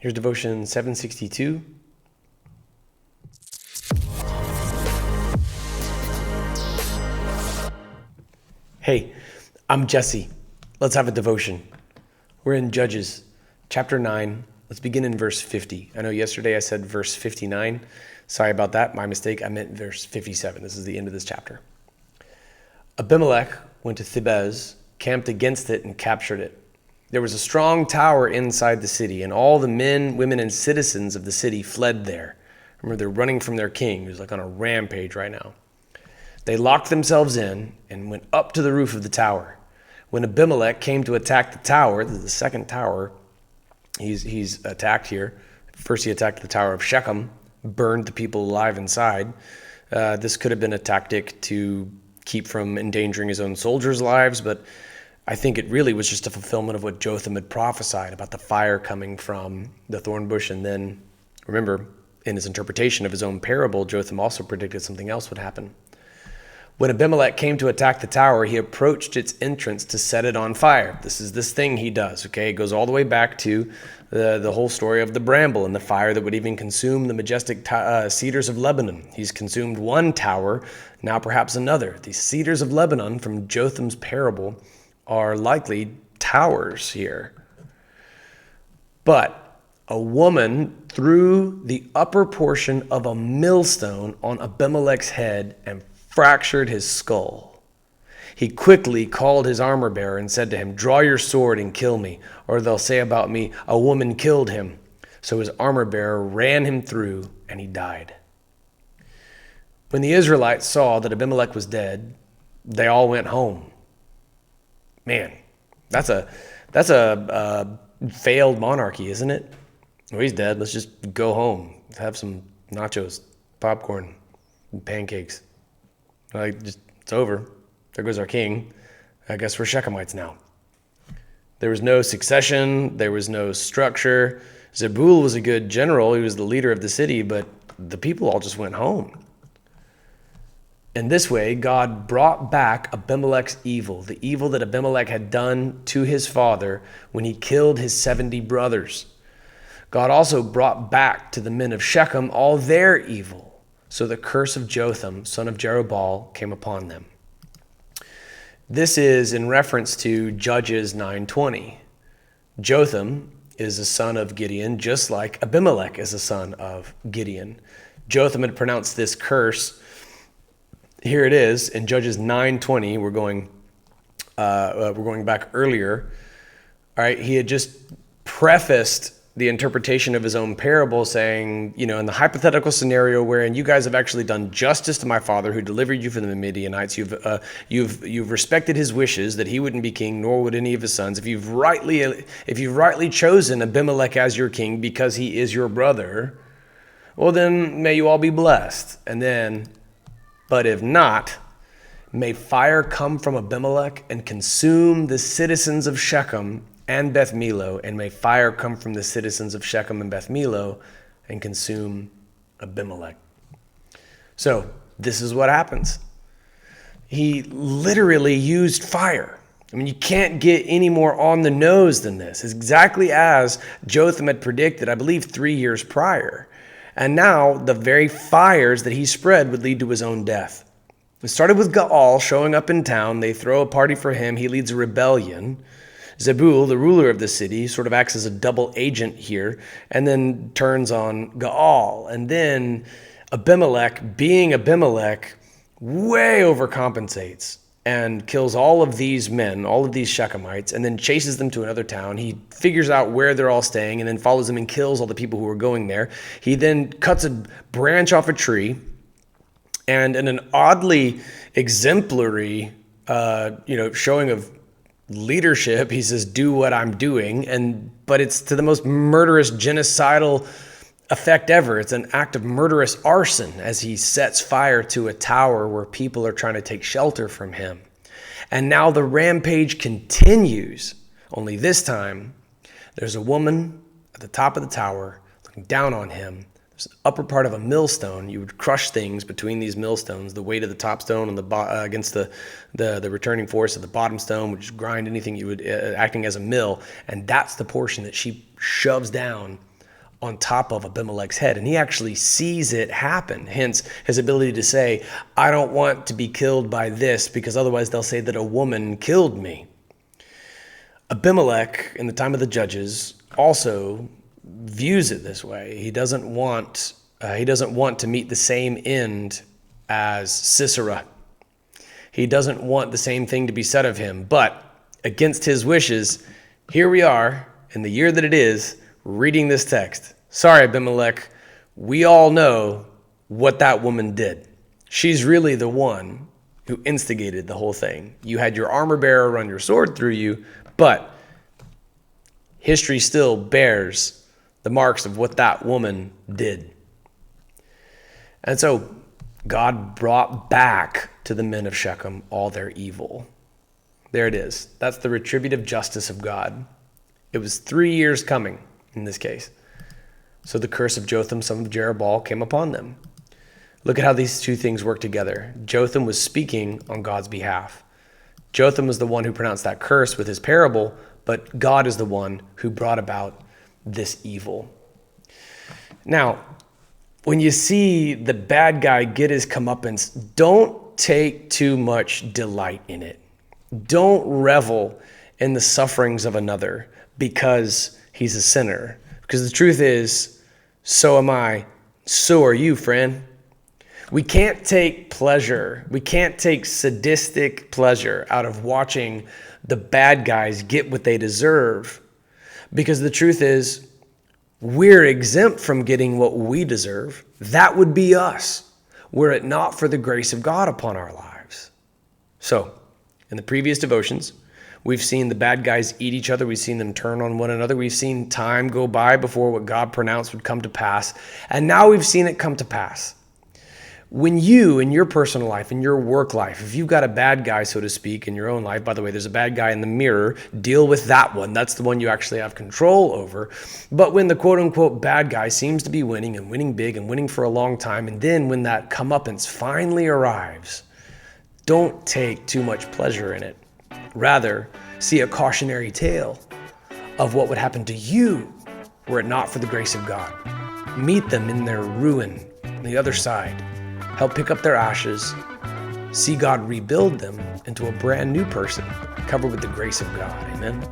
Here's devotion 762. Hey, I'm Jesse. Let's have a devotion. We're in Judges chapter 9. Let's begin in verse 50. I know yesterday I said verse 59. Sorry about that. My mistake. I meant verse 57. This is the end of this chapter. Abimelech went to Thebez, camped against it, and captured it. There was a strong tower inside the city, and all the men, women, and citizens of the city fled there. Remember, they're running from their king, who's like on a rampage right now. They locked themselves in and went up to the roof of the tower. When Abimelech came to attack the tower, this is the second tower he's attacked here. First he attacked the tower of Shechem, burned the people alive inside. This could have been a tactic to keep from endangering his own soldiers' lives, but I think it really was just a fulfillment of what Jotham had prophesied about the fire coming from the thorn bush. And then, remember, in his interpretation of his own parable, Jotham also predicted something else would happen. When Abimelech came to attack the tower, he approached its entrance to set it on fire. This is this thing he does, okay? It goes all the way back to the whole story of the bramble and the fire that would even consume the majestic cedars of Lebanon. He's consumed one tower, now perhaps another. These cedars of Lebanon from Jotham's parable are likely towers here. But a woman threw the upper portion of a millstone on Abimelech's head and fractured his skull. He quickly called his armor bearer and said to him, "Draw your sword and kill me, or they'll say about me, 'A woman killed him.' So his armor bearer ran him through, and he died." When the Israelites saw that Abimelech was dead, they all went home. Man, that's a failed monarchy, isn't it? Well, he's dead. Let's just go home. Have some nachos, popcorn, and pancakes. It's over. There goes our king. I guess we're Shechemites now. There was no succession. There was no structure. Zebul was a good general. He was the leader of the city, but the people all just went home. In this way, God brought back Abimelech's evil, the evil that Abimelech had done to his father when he killed his 70 brothers. God also brought back to the men of Shechem all their evil. So the curse of Jotham, son of Jerubbaal, came upon them. This is in reference to Judges 9:20. Jotham is a son of Gideon, just like Abimelech is a son of Gideon. Jotham had pronounced this curse. Here it is in Judges 9:20. We're going back earlier. All right, he had just prefaced the interpretation of his own parable, saying, in the hypothetical scenario wherein you guys have actually done justice to my father who delivered you from the Midianites, you've respected his wishes that he wouldn't be king, nor would any of his sons. If you've rightly chosen Abimelech as your king because he is your brother, well then may you all be blessed. But if not, may fire come from Abimelech and consume the citizens of Shechem and Beth Millo, and may fire come from the citizens of Shechem and Beth Millo and consume Abimelech. So this is what happens. He literally used fire. I mean, you can't get any more on the nose than this. It's exactly as Jotham had predicted, I believe 3 years prior. And now the very fires that he spread would lead to his own death. It started with Gaal showing up in town. They throw a party for him. He leads a rebellion. Zebul, the ruler of the city, sort of acts as a double agent here and then turns on Gaal. And then Abimelech, being Abimelech, way overcompensates and kills all of these men, all of these Shechemites, and then chases them to another town. He figures out where they're all staying and then follows them and kills all the people who are going there. He then cuts a branch off a tree, and in an oddly exemplary, showing of leadership, he says, "Do what I'm doing," but it's to the most murderous, genocidal effect ever. It's an act of murderous arson as he sets fire to a tower where people are trying to take shelter from him. And now the rampage continues, only this time there's a woman at the top of the tower looking down on him. There's the upper part of a millstone. You would crush things between these millstones, the weight of the top stone and against the returning force of the bottom stone, which grind anything you would acting as a mill. And that's the portion that she shoves down on top of Abimelech's head, and he actually sees it happen. Hence his ability to say, I don't want to be killed by this because otherwise they'll say that a woman killed me. Abimelech, in the time of the judges, also views it this way. He doesn't want to meet the same end as Sisera. He doesn't want the same thing to be said of him. But against his wishes, here we are in the year that it is, reading this text. Sorry, Abimelech, we all know what that woman did. She's really the one who instigated the whole thing. You had your armor bearer run your sword through you, but history still bears the marks of what that woman did. And so God brought back to the men of Shechem all their evil. There it is. That's the retributive justice of God. It was 3 years coming in this case. So the curse of Jotham, son of Jerubbaal, came upon them. Look at how these two things work together. Jotham was speaking on God's behalf. Jotham was the one who pronounced that curse with his parable, but God is the one who brought about this evil. Now, when you see the bad guy get his comeuppance, don't take too much delight in it. Don't revel in the sufferings of another because he's a sinner. Because the truth is, so am I, so are you, friend. We can't take pleasure, we can't take sadistic pleasure out of watching the bad guys get what they deserve. Because the truth is, we're exempt from getting what we deserve. That would be us, were it not for the grace of God upon our lives. So, in the previous devotions, we've seen the bad guys eat each other. We've seen them turn on one another. We've seen time go by before what God pronounced would come to pass. And now we've seen it come to pass. When you, in your personal life, in your work life, if you've got a bad guy, so to speak, in your own life, by the way, there's a bad guy in the mirror, deal with that one. That's the one you actually have control over. But when the quote-unquote bad guy seems to be winning and winning big and winning for a long time, and then when that comeuppance finally arrives, don't take too much pleasure in it. Rather, see a cautionary tale of what would happen to you were it not for the grace of God. Meet them in their ruin on the other side. Help pick up their ashes. See God rebuild them into a brand new person covered with the grace of God. Amen.